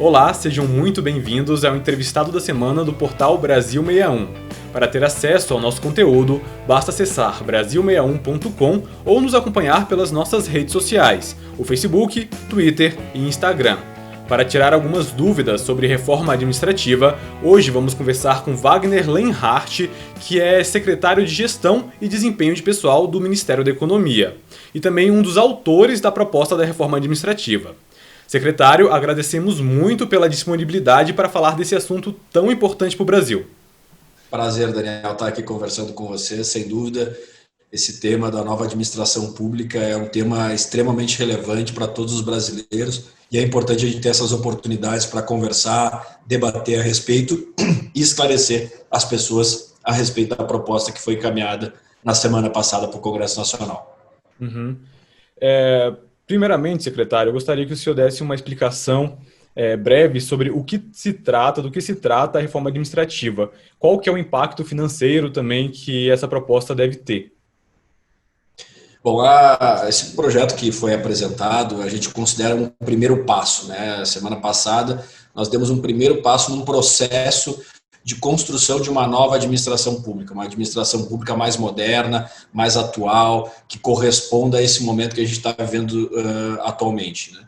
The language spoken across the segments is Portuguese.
Olá, sejam muito bem-vindos ao entrevistado da semana do portal Brasil 61. Para ter acesso ao nosso conteúdo, basta acessar brasil61.com ou nos acompanhar pelas nossas redes sociais, o Facebook, Twitter e Instagram. Para tirar algumas dúvidas sobre reforma administrativa, hoje vamos conversar com Wagner Lenhart, que é secretário de Gestão e Desempenho de Pessoal do Ministério da Economia, e também um dos autores da proposta da reforma administrativa. Secretário, agradecemos muito pela disponibilidade para falar desse assunto tão importante para o Brasil. Prazer, Daniel, estar aqui conversando com você. Sem dúvida, esse tema da nova administração pública é um tema extremamente relevante para todos os brasileiros e é importante a gente ter essas oportunidades para conversar, debater a respeito e esclarecer as pessoas a respeito da proposta que foi encaminhada na semana passada para o Congresso Nacional. Primeiramente, secretário, eu gostaria que o senhor desse uma explicação breve sobre do que se trata a reforma administrativa. Qual que é o impacto financeiro também que essa proposta deve ter? Bom, esse projeto que foi apresentado, a gente considera um primeiro passo, né? Semana passada, nós demos um primeiro passo num processo de construção de uma nova administração pública, uma administração pública mais moderna, mais atual, que corresponda a esse momento que a gente está vivendo atualmente, né?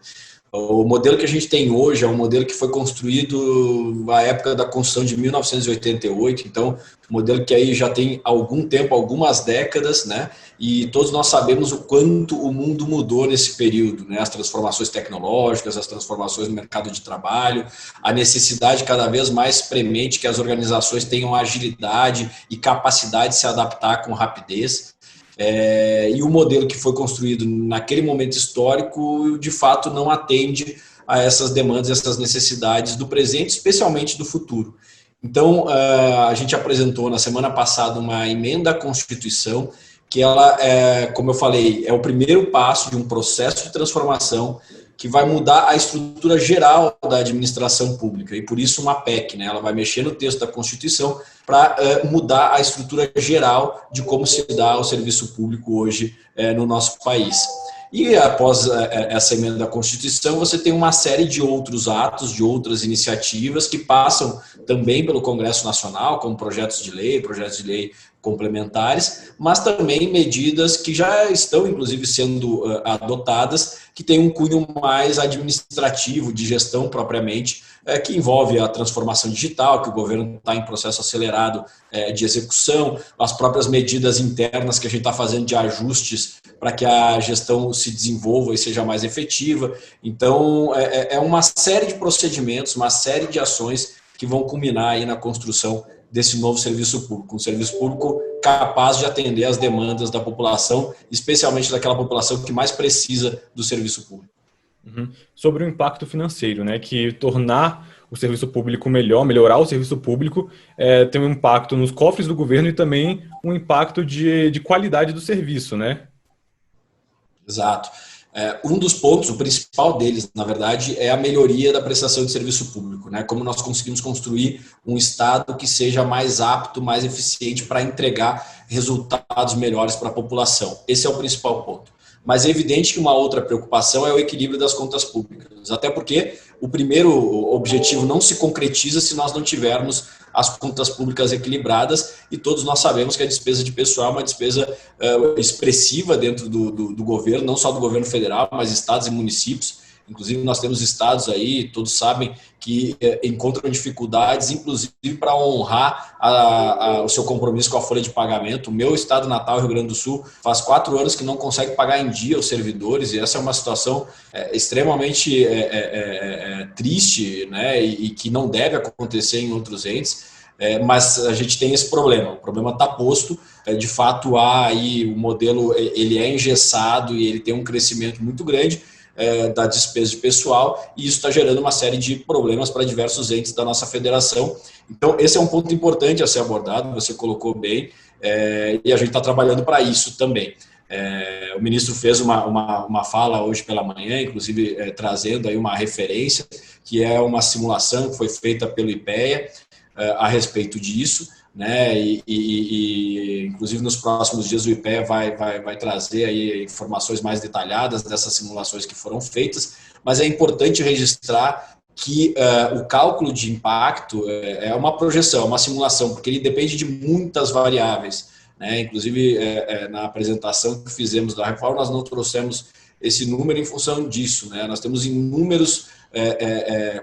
O modelo que a gente tem hoje é um modelo que foi construído na época da Constituição de 1988, então, um modelo que aí já tem algum tempo, algumas décadas, né? E todos nós sabemos o quanto o mundo mudou nesse período, né? As transformações tecnológicas, as transformações no mercado de trabalho, a necessidade cada vez mais premente que as organizações tenham agilidade e capacidade de se adaptar com rapidez. E o modelo que foi construído naquele momento histórico, de fato, não atende a essas demandas, essas necessidades do presente, especialmente do futuro. Então, a gente apresentou na semana passada uma emenda à Constituição, que ela, como eu falei, é o primeiro passo de um processo de transformação que vai mudar a estrutura geral da administração pública, e por isso uma PEC, né? Ela vai mexer no texto da Constituição para mudar a estrutura geral de como se dá o serviço público hoje no nosso país. E após essa emenda da Constituição, você tem uma série de outros atos, de outras iniciativas que passam também pelo Congresso Nacional, como projetos de lei complementares, mas também medidas que já estão, inclusive, sendo adotadas, que têm um cunho mais administrativo, de gestão propriamente, que envolve a transformação digital, que o governo está em processo acelerado de execução, as próprias medidas internas que a gente está fazendo de ajustes para que a gestão se desenvolva e seja mais efetiva. Então, é uma série de procedimentos, uma série de ações que vão culminar aí na construção desse novo serviço público, um serviço público capaz de atender às demandas da população, especialmente daquela população que mais precisa do serviço público. Sobre o impacto financeiro, né, que tornar o serviço público melhor, melhorar o serviço público, tem um impacto nos cofres do governo e também um impacto de qualidade do serviço, né? Exato. Um dos pontos, o principal deles, na verdade, é a melhoria da prestação de serviço público, né? Como nós conseguimos construir um Estado que seja mais apto, mais eficiente para entregar resultados melhores para a população. Esse é o principal ponto. Mas é evidente que uma outra preocupação é o equilíbrio das contas públicas, até porque o primeiro objetivo não se concretiza se nós não tivermos as contas públicas equilibradas, e todos nós sabemos que a despesa de pessoal é uma despesa expressiva dentro do governo, não só do governo federal, mas estados e municípios. Inclusive, nós temos estados aí, todos sabem, que encontram dificuldades, inclusive para honrar o seu compromisso com a folha de pagamento. O meu estado natal, Rio Grande do Sul, faz 4 anos que não consegue pagar em dia os servidores, e essa é uma situação extremamente triste, né, e que não deve acontecer em outros entes. Mas a gente tem esse problema, o problema está posto, de fato há aí o modelo, ele é engessado e ele tem um crescimento muito grande da despesa de pessoal, e isso está gerando uma série de problemas para diversos entes da nossa federação. Então, esse é um ponto importante a ser abordado, você colocou bem, e a gente está trabalhando para isso também. O ministro fez uma fala hoje pela manhã, inclusive trazendo aí uma referência, que é uma simulação que foi feita pelo IPEA a respeito disso, né? E inclusive nos próximos dias o IPEA vai trazer aí informações mais detalhadas dessas simulações que foram feitas, mas é importante registrar que o cálculo de impacto é uma projeção, é uma simulação, porque ele depende de muitas variáveis, né? Inclusive, na apresentação que fizemos da reforma, nós não trouxemos esse número em função disso, né? Nós temos inúmeros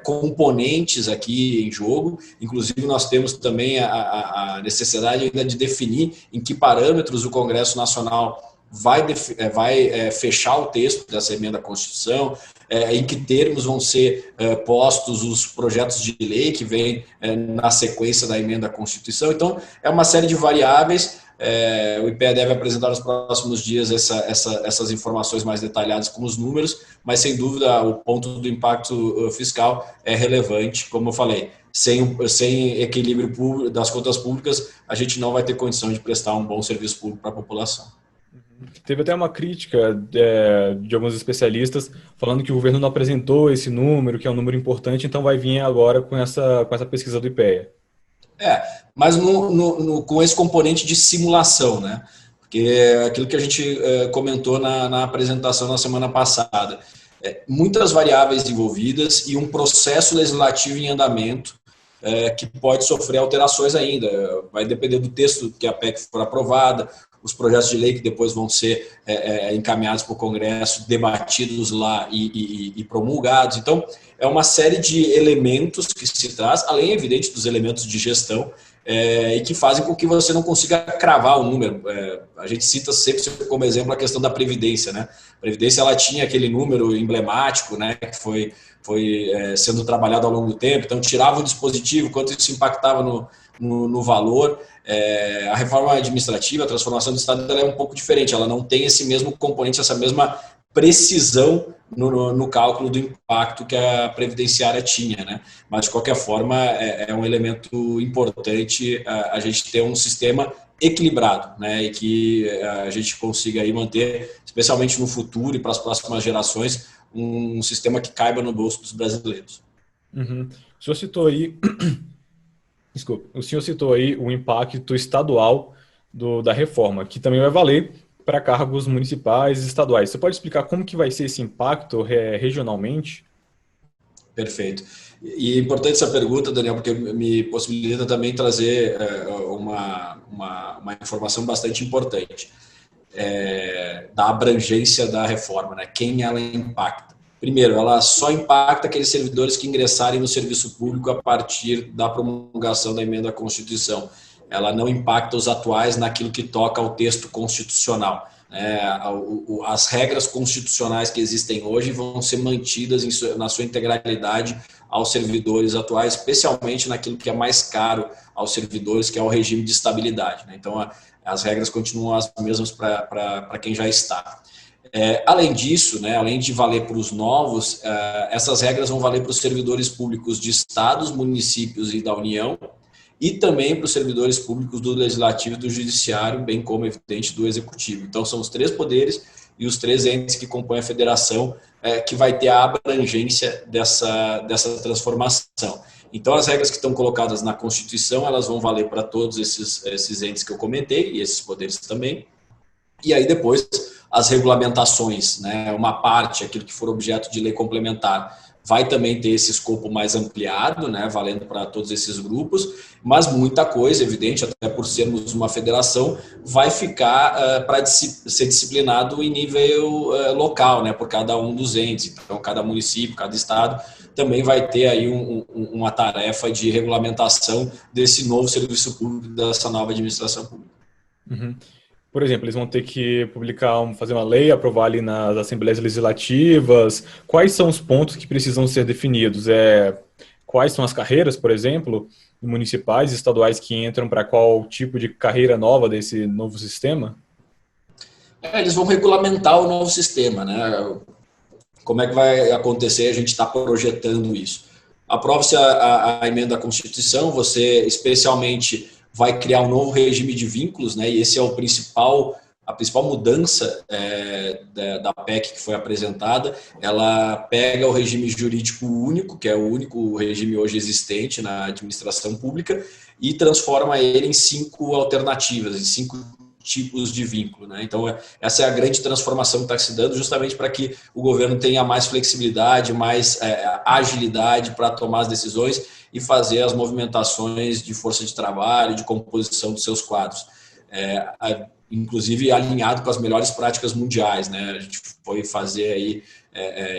componentes aqui em jogo, inclusive nós temos também a necessidade ainda de definir em que parâmetros o Congresso Nacional vai fechar o texto dessa emenda à Constituição, em que termos vão ser postos os projetos de lei que vêm na sequência da emenda à Constituição. Então, é uma série de variáveis. O IPEA deve apresentar nos próximos dias essas informações mais detalhadas com os números, mas sem dúvida o ponto do impacto fiscal é relevante, como eu falei. Sem equilíbrio público, das contas públicas, a gente não vai ter condição de prestar um bom serviço público para a população. Teve até uma crítica de alguns especialistas falando que o governo não apresentou esse número, que é um número importante, então vai vir agora com essa pesquisa do IPEA. Mas com esse componente de simulação, né? Porque aquilo que a gente comentou na apresentação na semana passada, muitas variáveis envolvidas e um processo legislativo em andamento que pode sofrer alterações ainda. Vai depender do texto que a PEC for aprovada, os projetos de lei que depois vão ser encaminhados para o Congresso, debatidos lá e promulgados. Então, é uma série de elementos que se traz, além, evidente, dos elementos de gestão, e que fazem com que você não consiga cravar o número. A gente cita sempre como exemplo a questão da Previdência, né? A Previdência, ela tinha aquele número emblemático, né, que foi sendo trabalhado ao longo do tempo, então tirava o dispositivo, quanto isso impactava no valor. A reforma administrativa, a transformação do Estado, ela é um pouco diferente, ela não tem esse mesmo componente, essa mesma precisão no cálculo do impacto que a previdenciária tinha, né? Mas, de qualquer forma, é um elemento importante a gente ter um sistema equilibrado, né? E que a gente consiga aí manter, especialmente no futuro e para as próximas gerações, um sistema que caiba no bolso dos brasileiros. Uhum. O senhor citou aí, desculpa, o senhor citou aí o impacto estadual da reforma, que também vai valer para cargos municipais e estaduais. Você pode explicar como que vai ser esse impacto regionalmente? Perfeito. E é importante essa pergunta, Daniel, porque me possibilita também trazer uma informação bastante importante da abrangência da reforma, né? Quem ela impacta. Primeiro, ela só impacta aqueles servidores que ingressarem no serviço público a partir da promulgação da emenda à Constituição. Ela não impacta os atuais naquilo que toca ao texto constitucional. As regras constitucionais que existem hoje vão ser mantidas na sua integralidade aos servidores atuais, especialmente naquilo que é mais caro aos servidores, que é o regime de estabilidade. Então, as regras continuam as mesmas para quem já está. Além disso, né, além de valer para os novos, essas regras vão valer para os servidores públicos de estados, municípios e da União, e também para os servidores públicos do Legislativo e do Judiciário, bem como, evidente, do Executivo. Então, são os três poderes e os três entes que compõem a federação que vai ter a abrangência dessa transformação. Então, as regras que estão colocadas na Constituição, elas vão valer para todos esses entes que eu comentei, e esses poderes também. E aí, depois, as regulamentações, né, uma parte, aquilo que for objeto de lei complementar, vai também ter esse escopo mais ampliado, né, valendo para todos esses grupos, mas muita coisa, evidente, até por sermos uma federação, vai ficar para ser disciplinado em nível local, né, por cada um dos entes. Então, cada município, cada estado também vai ter aí uma tarefa de regulamentação desse novo serviço público, dessa nova administração pública. Uhum. Por exemplo, eles vão ter que fazer uma lei, aprovar ali nas assembleias legislativas. Quais são os pontos que precisam ser definidos? Quais são as carreiras, por exemplo, municipais e estaduais que entram para qual tipo de carreira nova desse novo sistema? Eles vão regulamentar o novo sistema, né? Como é que vai acontecer? A gente está projetando isso. Aprova-se a emenda à Constituição, você especialmente vai criar um novo regime de vínculos, né? E esse é a principal mudança da PEC que foi apresentada. Ela pega o regime jurídico único, que é o único regime hoje existente na administração pública, e transforma ele em 5 alternativas, em 5 tipos de vínculo, né? Então, essa é a grande transformação que está se dando, justamente para que o governo tenha mais flexibilidade, mais agilidade para tomar as decisões e fazer as movimentações de força de trabalho, de composição dos seus quadros. Inclusive alinhado com as melhores práticas mundiais, né? A gente foi fazer aí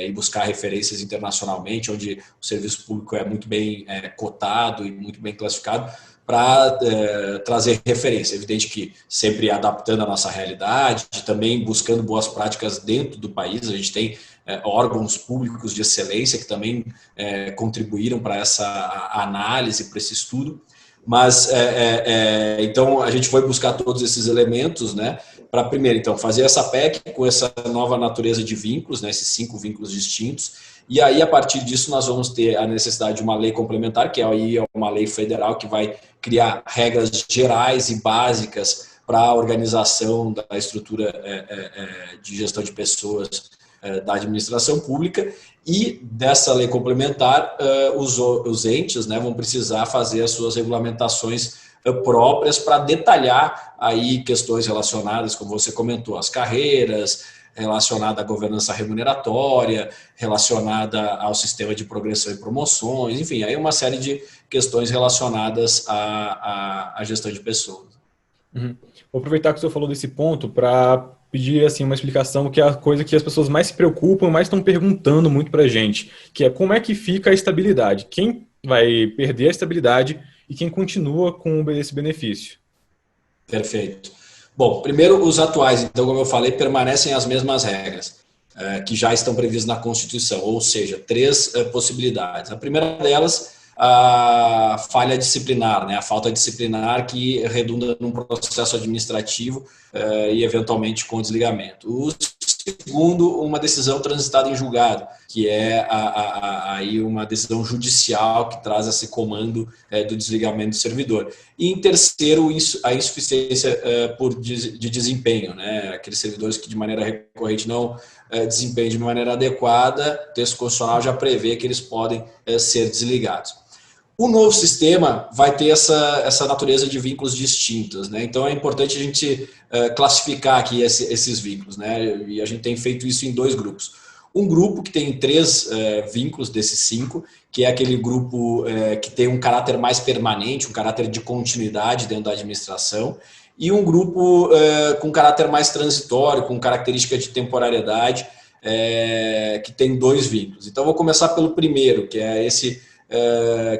e buscar referências internacionalmente, onde o serviço público é muito bem cotado e muito bem classificado, para trazer referência. É evidente que sempre adaptando a nossa realidade, também buscando boas práticas dentro do país. A gente tem órgãos públicos de excelência que também contribuíram para essa análise, para esse estudo. Mas, então, a gente foi buscar todos esses elementos, né, para, primeiro, então, fazer essa PEC com essa nova natureza de vínculos, né, esses 5 vínculos distintos, e aí, a partir disso, nós vamos ter a necessidade de uma lei complementar, que aí é uma lei federal que vai criar regras gerais e básicas para a organização da estrutura de gestão de pessoas da administração pública, e dessa lei complementar, os entes, né, vão precisar fazer as suas regulamentações próprias para detalhar aí questões relacionadas, como você comentou, às carreiras, relacionada à governança remuneratória, relacionada ao sistema de progressão e promoções, enfim, aí uma série de questões relacionadas à gestão de pessoas. Uhum. Vou aproveitar que o senhor falou desse ponto para pedir assim, uma explicação, que é a coisa que as pessoas mais se preocupam, mais estão perguntando muito para a gente, que é como é que fica a estabilidade? Quem vai perder a estabilidade e quem continua com esse benefício? Perfeito. Bom, primeiro os atuais, então, como eu falei, permanecem as mesmas regras que já estão previstas na Constituição, ou seja, 3 possibilidades. A primeira delas, a falha disciplinar, né? A falta disciplinar que redunda num processo administrativo e eventualmente com desligamento. O segundo, uma decisão transitada em julgado, que é aí uma decisão judicial que traz esse comando do desligamento do servidor. E em terceiro, a insuficiência de desempenho, né? Aqueles servidores que de maneira recorrente não desempenham de maneira adequada, o texto constitucional já prevê que eles podem ser desligados. O novo sistema vai ter essa natureza de vínculos distintos, né? Então é importante a gente classificar aqui esses vínculos, né? E a gente tem feito isso em 2 grupos. Um grupo que tem 3 vínculos desses 5, que é aquele grupo que tem um caráter mais permanente, um caráter de continuidade dentro da administração, e um grupo com caráter mais transitório, com característica de temporariedade, que tem 2 vínculos. Então vou começar pelo primeiro, que é esse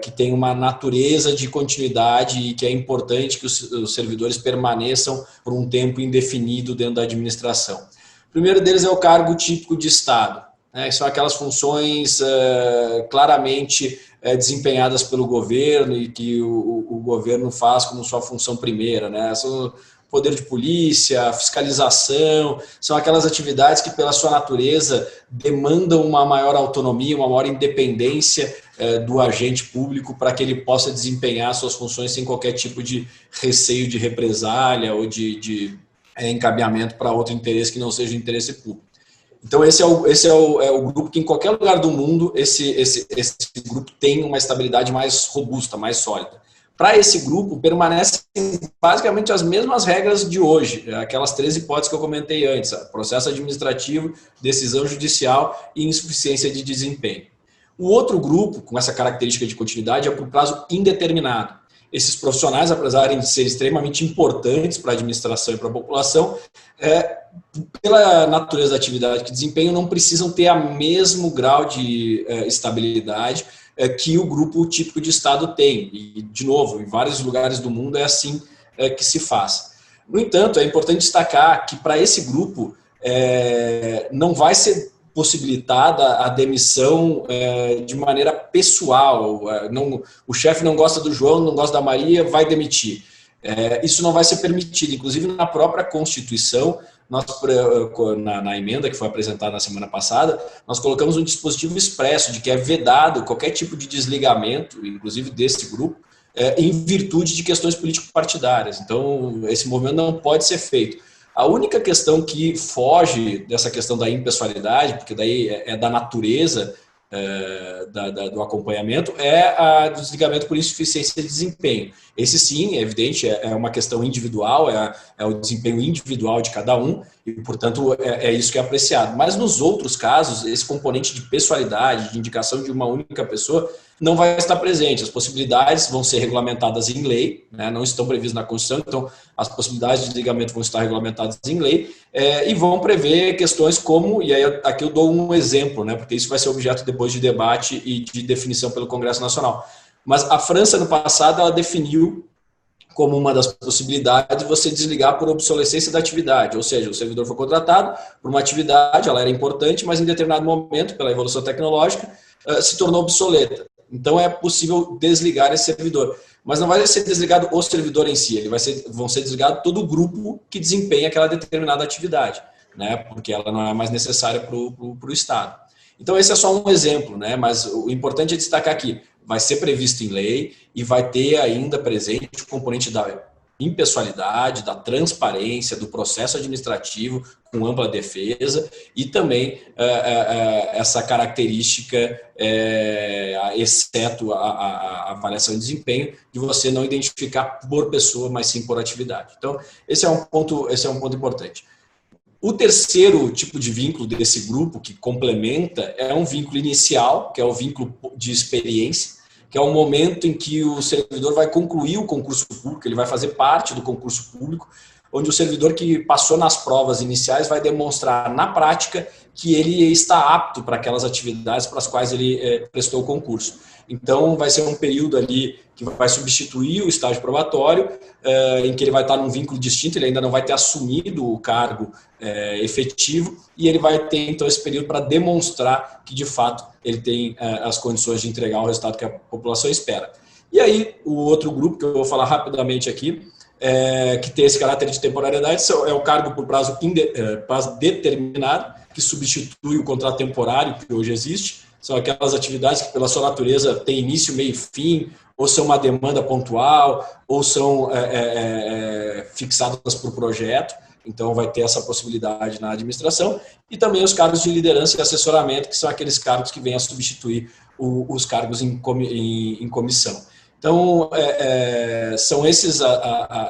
que tem uma natureza de continuidade e que é importante que os servidores permaneçam por um tempo indefinido dentro da administração. O primeiro deles é o cargo típico de Estado, né? São aquelas funções claramente desempenhadas pelo governo e que o governo faz como sua função primeira, né? São poder de polícia, fiscalização, são aquelas atividades que, pela sua natureza, demandam uma maior autonomia, uma maior independência do agente público para que ele possa desempenhar suas funções sem qualquer tipo de receio de represália ou de encaminhamento para outro interesse que não seja o interesse público. Então, esse é o grupo que, em qualquer lugar do mundo, esse grupo tem uma estabilidade mais robusta, mais sólida. Para esse grupo, permanecem basicamente as mesmas regras de hoje, aquelas 3 hipóteses que eu comentei antes: processo administrativo, decisão judicial e insuficiência de desempenho. O outro grupo, com essa característica de continuidade, é por prazo indeterminado. Esses profissionais, apesar de serem extremamente importantes para a administração e para a população, pela natureza da atividade que desempenham, não precisam ter o mesmo grau de estabilidade que o grupo típico de Estado tem. E, de novo, em vários lugares do mundo é assim que se faz. No entanto, é importante destacar que para esse grupo não vai ser possibilitada a demissão de maneira pessoal. O chefe não gosta do João, não gosta da Maria, vai demitir. Isso não vai ser permitido. Inclusive, na própria Constituição, nós, na emenda que foi apresentada na semana passada, nós colocamos um dispositivo expresso de que é vedado qualquer tipo de desligamento, inclusive desse grupo, em virtude de questões político-partidárias. Então, esse movimento não pode ser feito. A única questão que foge dessa questão da impessoalidade, porque daí é da natureza do acompanhamento é do desligamento por insuficiência de desempenho. Esse sim, é evidente, é uma questão individual, é o desempenho individual de cada um e, portanto, é isso que é apreciado. Mas nos outros casos, esse componente de pessoalidade, de indicação de uma única pessoa, não vai estar presente. As possibilidades vão ser regulamentadas em lei, né, não estão previstas na Constituição, então as possibilidades de desligamento vão estar regulamentadas em lei e vão prever questões como, e aí aqui eu dou um exemplo, né, porque isso vai ser objeto depois de debate e de definição pelo Congresso Nacional. Mas a França, no passado, ela definiu como uma das possibilidades você desligar por obsolescência da atividade, ou seja, o servidor foi contratado por uma atividade, ela era importante, mas em determinado momento, pela evolução tecnológica, se tornou obsoleta. Então é possível desligar esse servidor. Mas não vai ser desligado o servidor em si, vão ser desligados todo o grupo que desempenha aquela determinada atividade, né? Porque ela não é mais necessária para o Estado. Então esse é só um exemplo, né? Mas o importante é destacar aqui, vai ser previsto em lei e vai ter ainda presente o componente da impessoalidade, da transparência, do processo administrativo com ampla defesa e também essa característica, exceto a avaliação de desempenho, de você não identificar por pessoa, mas sim por atividade. Então, esse é um ponto importante. O terceiro tipo de vínculo desse grupo que complementa é um vínculo inicial, que é o vínculo de experiência, que é o momento em que o servidor vai concluir o concurso público, ele vai fazer parte do concurso público, onde o servidor que passou nas provas iniciais vai demonstrar na prática que ele está apto para aquelas atividades para as quais ele prestou o concurso. Então, vai ser um período ali que vai substituir o estágio probatório, em que ele vai estar num vínculo distinto, ele ainda não vai ter assumido o cargo efetivo, e ele vai ter, então, esse período para demonstrar que, de fato, ele tem as condições de entregar o resultado que a população espera. E aí, o outro grupo, que eu vou falar rapidamente aqui, que tem esse caráter de temporariedade, é o cargo por prazo determinado, que substitui o contrato temporário que hoje existe. São aquelas atividades que, pela sua natureza, têm início, meio e fim, ou são uma demanda pontual, ou são fixadas por projeto. Então, vai ter essa possibilidade na administração. E também os cargos de liderança e assessoramento, que são aqueles cargos que vêm a substituir os cargos em comissão. Então, são esses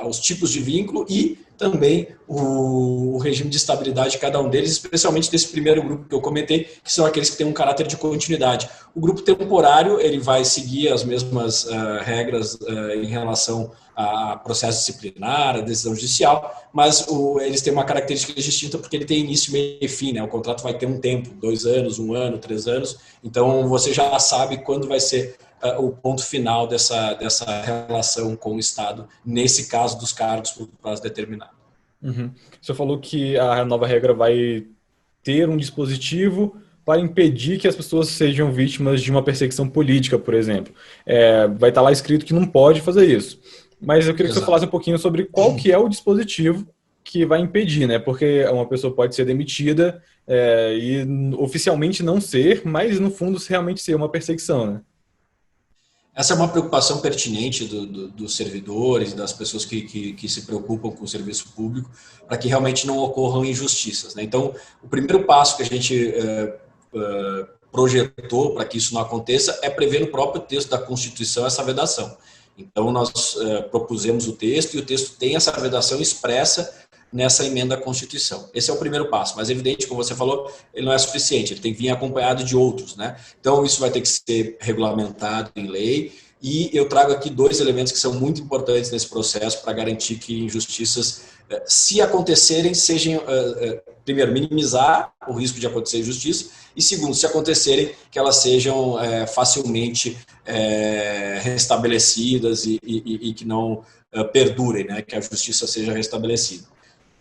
os tipos de vínculo e também o regime de estabilidade de cada um deles, especialmente desse primeiro grupo que eu comentei, que são aqueles que têm um caráter de continuidade. O grupo temporário, ele vai seguir as mesmas regras em relação a processo disciplinar, a decisão judicial, mas eles têm uma característica distinta porque ele tem início, meio e fim, né? O contrato vai ter um tempo, 2 anos, 1 ano, 3 anos, então você já sabe quando vai ser o ponto final dessa relação com o Estado, nesse caso dos cargos por prazo determinado. Uhum. Você falou que a nova regra vai ter um dispositivo para impedir que as pessoas sejam vítimas de uma perseguição política, por exemplo. Vai estar lá escrito que não pode fazer isso. Mas eu queria que você falasse um pouquinho sobre qual que é o dispositivo que vai impedir, né? Porque uma pessoa pode ser demitida e oficialmente não ser, mas no fundo realmente ser uma perseguição, né? Essa é uma preocupação pertinente dos servidores, das pessoas que se preocupam com o serviço público, para que realmente não ocorram injustiças, né? Então, o primeiro passo que a gente projetou para que isso não aconteça é prever no próprio texto da Constituição essa vedação. Então, nós propusemos o texto e o texto tem essa vedação expressa nessa emenda à Constituição. Esse é o primeiro passo, mas é evidente, como você falou, ele não é suficiente, ele tem que vir acompanhado de outros, né? Então, isso vai ter que ser regulamentado em lei e eu trago aqui 2 elementos que são muito importantes nesse processo para garantir que injustiças, se acontecerem, sejam, primeiro, minimizar o risco de acontecer injustiça e, segundo, se acontecerem, que elas sejam facilmente restabelecidas e que não perdurem, né? Que a justiça seja restabelecida.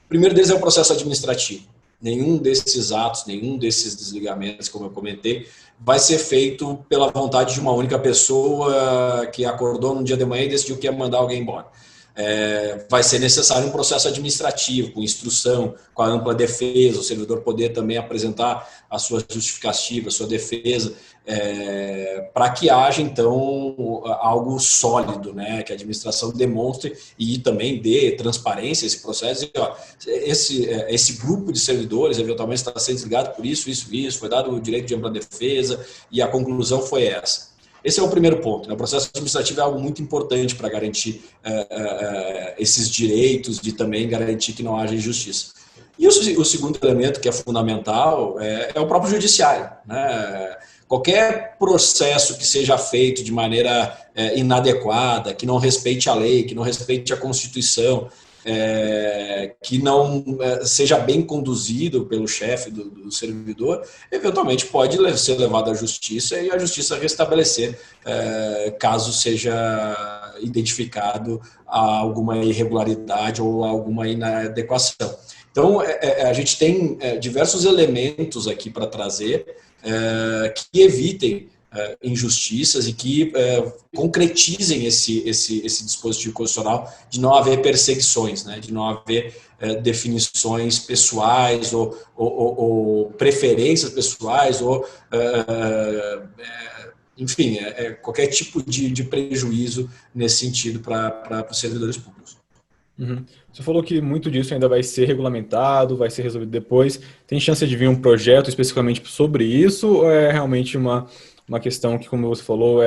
O primeiro deles é o processo administrativo. Nenhum desses atos, nenhum desses desligamentos, como eu comentei, vai ser feito pela vontade de uma única pessoa que acordou num dia de manhã e decidiu que ia mandar alguém embora. Vai ser necessário um processo administrativo, com instrução, com a ampla defesa, o servidor poder também apresentar a sua justificativa, a sua defesa, para que haja, então, algo sólido, né, que a administração demonstre e também dê transparência a esse processo. E, ó, esse grupo de servidores, eventualmente, está sendo desligado por isso, foi dado o direito de ampla defesa e a conclusão foi essa. Esse é o primeiro ponto, né? O processo administrativo é algo muito importante para garantir esses direitos e também garantir que não haja injustiça. E o segundo elemento, que é fundamental, é o próprio judiciário, né? Qualquer processo que seja feito de maneira inadequada, que não respeite a lei, que não respeite a Constituição, que não seja bem conduzido pelo chefe do servidor, eventualmente pode ser levado à justiça e a justiça restabelecer caso seja identificado alguma irregularidade ou alguma inadequação. Então, a gente tem diversos elementos aqui para trazer que evitem injustiças e que concretizem esse dispositivo constitucional de não haver perseguições, né, de não haver definições pessoais ou preferências pessoais ou enfim, qualquer tipo de prejuízo nesse sentido para os servidores públicos. Uhum. Você falou que muito disso ainda vai ser regulamentado, vai ser resolvido depois. Tem chance de vir um projeto especificamente sobre isso, ou é realmente uma questão que, como você falou,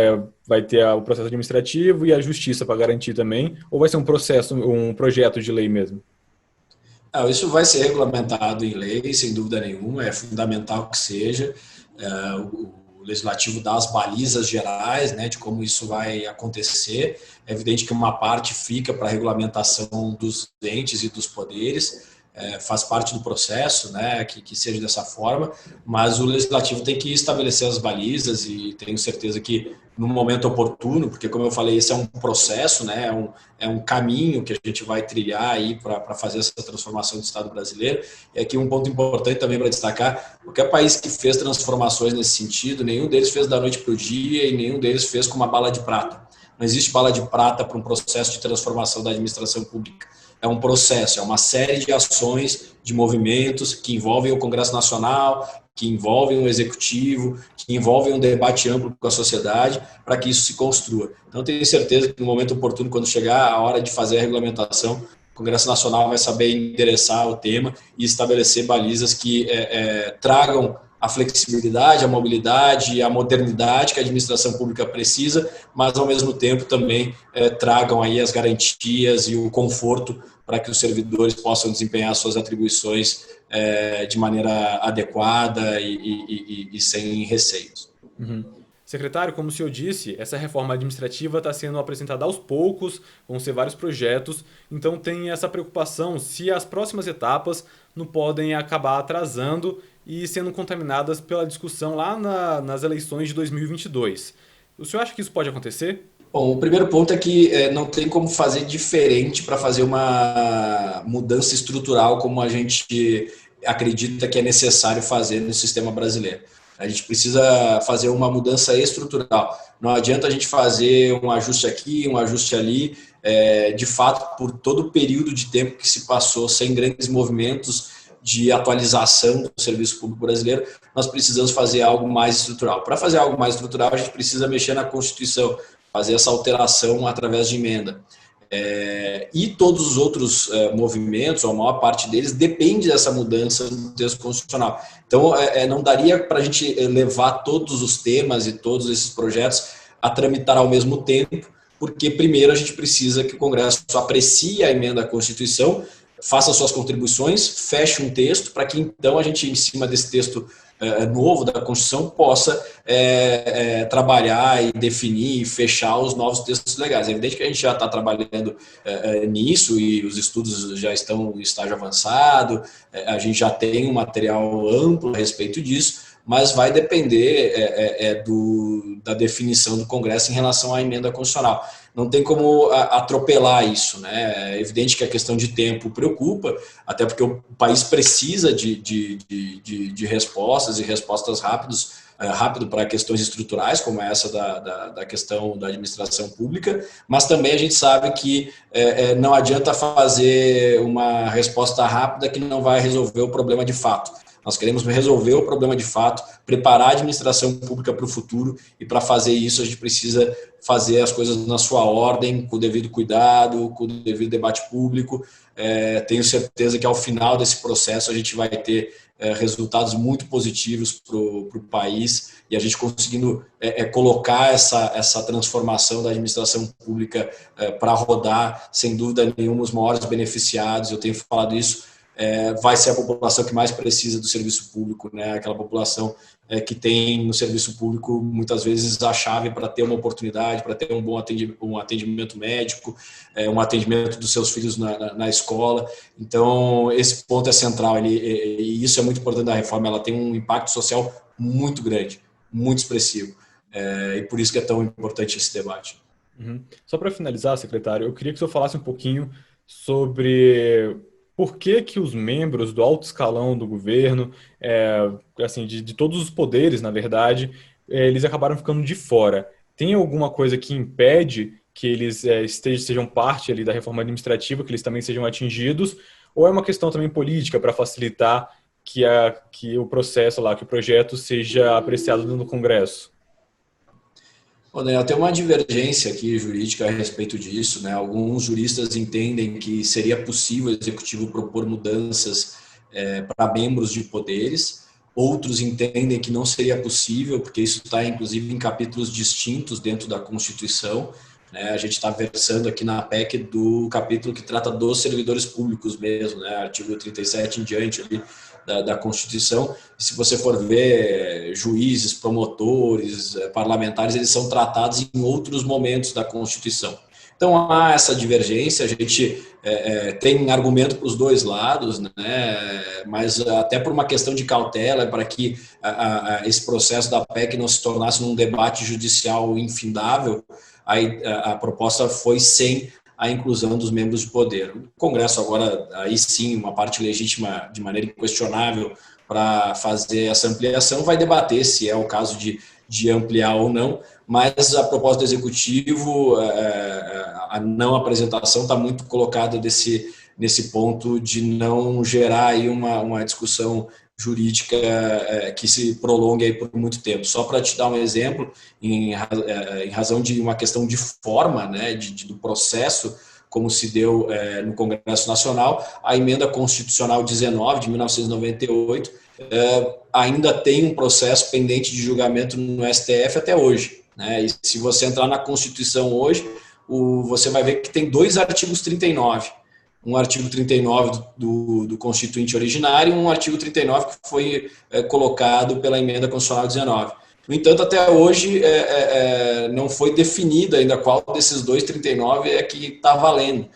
vai ter o processo administrativo e a justiça para garantir também, ou vai ser um projeto de lei mesmo? Isso vai ser regulamentado em lei, sem dúvida nenhuma, é fundamental que seja. O legislativo dá as balizas gerais, né, de como isso vai acontecer. É evidente que uma parte fica para a regulamentação dos entes e dos poderes, faz parte do processo, né, que seja dessa forma, mas o legislativo tem que estabelecer as balizas e tenho certeza que no momento oportuno, porque como eu falei, esse é um processo, né, é um caminho que a gente vai trilhar aí para fazer essa transformação do Estado brasileiro. E aqui um ponto importante também para destacar, qualquer país que fez transformações nesse sentido, nenhum deles fez da noite para o dia e nenhum deles fez com uma bala de prata. Não existe bala de prata para um processo de transformação da administração pública. É um processo, é uma série de ações, de movimentos que envolvem o Congresso Nacional, que envolvem o Executivo, que envolvem um debate amplo com a sociedade, para que isso se construa. Então, tenho certeza que no momento oportuno, quando chegar a hora de fazer a regulamentação, o Congresso Nacional vai saber endereçar o tema e estabelecer balizas que tragam a flexibilidade, a mobilidade e a modernidade que a administração pública precisa, mas ao mesmo tempo também tragam aí as garantias e o conforto para que os servidores possam desempenhar suas atribuições de maneira adequada e sem receios. Uhum. Secretário, como o senhor disse, essa reforma administrativa está sendo apresentada aos poucos, vão ser vários projetos, então tem essa preocupação se as próximas etapas não podem acabar atrasando e sendo contaminadas pela discussão lá nas eleições de 2022. O senhor acha que isso pode acontecer? Bom, o primeiro ponto é que não tem como fazer diferente para fazer uma mudança estrutural como a gente acredita que é necessário fazer no sistema brasileiro. A gente precisa fazer uma mudança estrutural. Não adianta a gente fazer um ajuste aqui, um ajuste ali. De fato, por todo o período de tempo que se passou sem grandes movimentos de atualização do serviço público brasileiro, nós precisamos fazer algo mais estrutural. Para fazer algo mais estrutural, a gente precisa mexer na Constituição, fazer essa alteração através de emenda. E todos os outros movimentos, ou a maior parte deles, depende dessa mudança no texto constitucional. Então, não daria para a gente levar todos os temas e todos esses projetos a tramitar ao mesmo tempo, porque primeiro a gente precisa que o Congresso aprecie a emenda à Constituição, faça suas contribuições, feche um texto, para que então a gente, em cima desse texto novo da Constituição, possa trabalhar e definir e fechar os novos textos legais. É evidente que a gente já está trabalhando nisso e os estudos já estão em estágio avançado, a gente já tem um material amplo a respeito disso, mas vai depender da definição do Congresso em relação à emenda constitucional. Não tem como atropelar isso, né? É evidente que a questão de tempo preocupa, até porque o país precisa de respostas e respostas rápido para questões estruturais, como essa da questão da administração pública, mas também a gente sabe que não adianta fazer uma resposta rápida que não vai resolver o problema de fato. Nós queremos resolver o problema de fato, preparar a administração pública para o futuro, e para fazer isso a gente precisa fazer as coisas na sua ordem, com o devido cuidado, com o devido debate público. Tenho certeza que ao final desse processo a gente vai ter resultados muito positivos para o país, e a gente conseguindo colocar essa transformação da administração pública para rodar, sem dúvida nenhuma, os maiores beneficiados, eu tenho falado isso, vai ser a população que mais precisa do serviço público, né? Aquela população que tem no serviço público muitas vezes a chave para ter uma oportunidade, para ter um bom atendimento médico, um atendimento dos seus filhos na escola. Então, esse ponto é central, e isso é muito importante da reforma, ela tem um impacto social muito grande, muito expressivo, e por isso que é tão importante esse debate. Uhum. Só para finalizar, secretário, eu queria que o senhor falasse um pouquinho sobre por que que os membros do alto escalão do governo, assim, de todos os poderes, na verdade, eles acabaram ficando de fora. Tem alguma coisa que impede que eles sejam parte ali da reforma administrativa, que eles também sejam atingidos, ou é uma questão também política para facilitar que o processo lá, que o projeto seja apreciado no Congresso? Bom, Daniel, tem uma divergência aqui jurídica a respeito disso, né? Alguns juristas entendem que seria possível o executivo propor mudanças para membros de poderes, outros entendem que não seria possível, porque isso está inclusive em capítulos distintos dentro da Constituição, né? A gente está versando aqui na PEC do capítulo que trata dos servidores públicos mesmo, né? Artigo 37 em diante ali da Constituição. E se você for ver, juízes, promotores, parlamentares, eles são tratados em outros momentos da Constituição. Então há essa divergência, a gente tem argumento para os dois lados, né? Mas até por uma questão de cautela, para que esse processo da PEC não se tornasse num debate judicial infindável, a proposta foi sem a inclusão dos membros de poder. O Congresso agora, aí sim, uma parte legítima de maneira inquestionável para fazer essa ampliação, vai debater se é o caso de ampliar ou não, mas a proposta do Executivo, a não apresentação está muito colocada nesse ponto de não gerar aí uma discussão jurídica que se prolongue aí por muito tempo. Só para te dar um exemplo, em razão de uma questão de forma, né, do processo, como se deu no Congresso Nacional, a emenda constitucional 19 de 1998 ainda tem um processo pendente de julgamento no STF até hoje, né? E se você entrar na Constituição hoje, você vai ver que tem dois artigos 39. Um artigo 39 do Constituinte originário e um artigo 39 que foi colocado pela emenda constitucional 19. No entanto, até hoje não foi definido ainda qual desses dois 39 é que está valendo.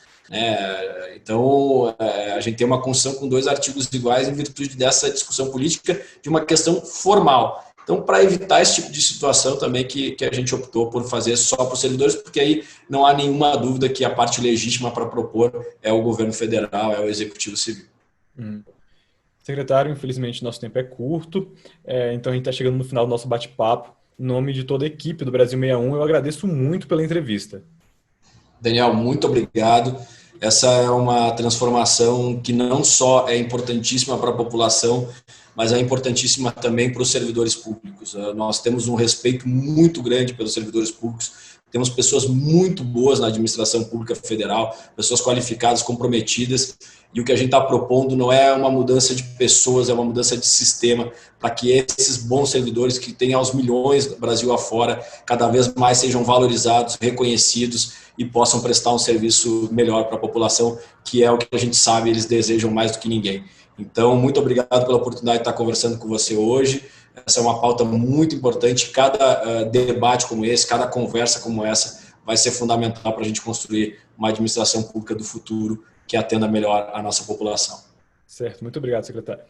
Então, a gente tem uma Constituição com dois artigos iguais em virtude dessa discussão política de uma questão formal. Então, para evitar esse tipo de situação também que a gente optou por fazer só para os servidores, porque aí não há nenhuma dúvida que a parte legítima para propor é o governo federal, é o executivo civil. Secretário, infelizmente nosso tempo é curto, então a gente está chegando no final do nosso bate-papo. Em nome de toda a equipe do Brasil 61, eu agradeço muito pela entrevista. Daniel, muito obrigado. Essa é uma transformação que não só é importantíssima para a população, mas é importantíssima também para os servidores públicos. Nós temos um respeito muito grande pelos servidores públicos, temos pessoas muito boas na administração pública federal, pessoas qualificadas, comprometidas, e o que a gente está propondo não é uma mudança de pessoas, é uma mudança de sistema, para que esses bons servidores que têm aos milhões do Brasil afora, cada vez mais sejam valorizados, reconhecidos e possam prestar um serviço melhor para a população, que é o que a gente sabe, eles desejam mais do que ninguém. Então, muito obrigado pela oportunidade de estar conversando com você hoje. Essa é uma pauta muito importante. Cada debate como esse, cada conversa como essa, vai ser fundamental para a gente construir uma administração pública do futuro que atenda melhor a nossa população. Certo. Muito obrigado, secretário.